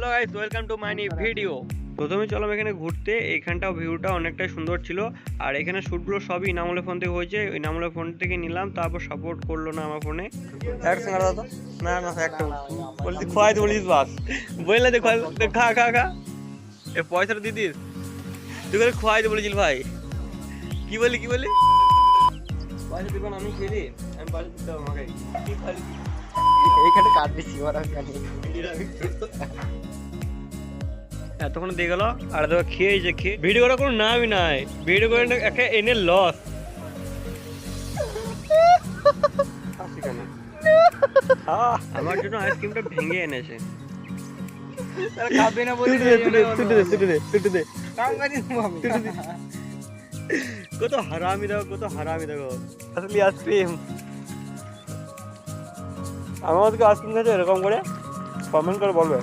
Hello guys, welcome to my new video. প্রথমে চলো এখানে ঘুরতে। এইখানটাও ভিউটা অনেকটাই সুন্দর ছিল, আর এখানে শ্যুটগুলো সবই ইনামুলের ফোন থেকে হয়েছে। ইনামুলের ফোন থেকে নিলাম, তারপর সাপোর্ট করলো না আমার ফোনে। একটা সঙ্গে দাদা না না একটা বলছি খোয়াই বলিস বাস বললে দে খা খা খা এ পয়সাটা দিদির তুই করে খোয়াই বলেছিল ভাই। কি বলি পয়সা দিব না, আমি খেলি, আমি পয়সা দিতে হবে আমাকে। কি খালি এইখানে কাট দিছি ওরা জানি এতক্ষণ দিয়ে গেল, আর দেখো খেয়েছে। ভিডিও করার কোনো নামই নাই, ভিডিও করে একটা এনে লস। আমার জন্য আইসক্রিমটা ভেঙে এনেছে। খাবে না বলে কত হারামি দেখো আসলে আইসক্রিম। আমার আইসক্রিম খেয়েছে এরকম করে কমেন্ট করে বলবে।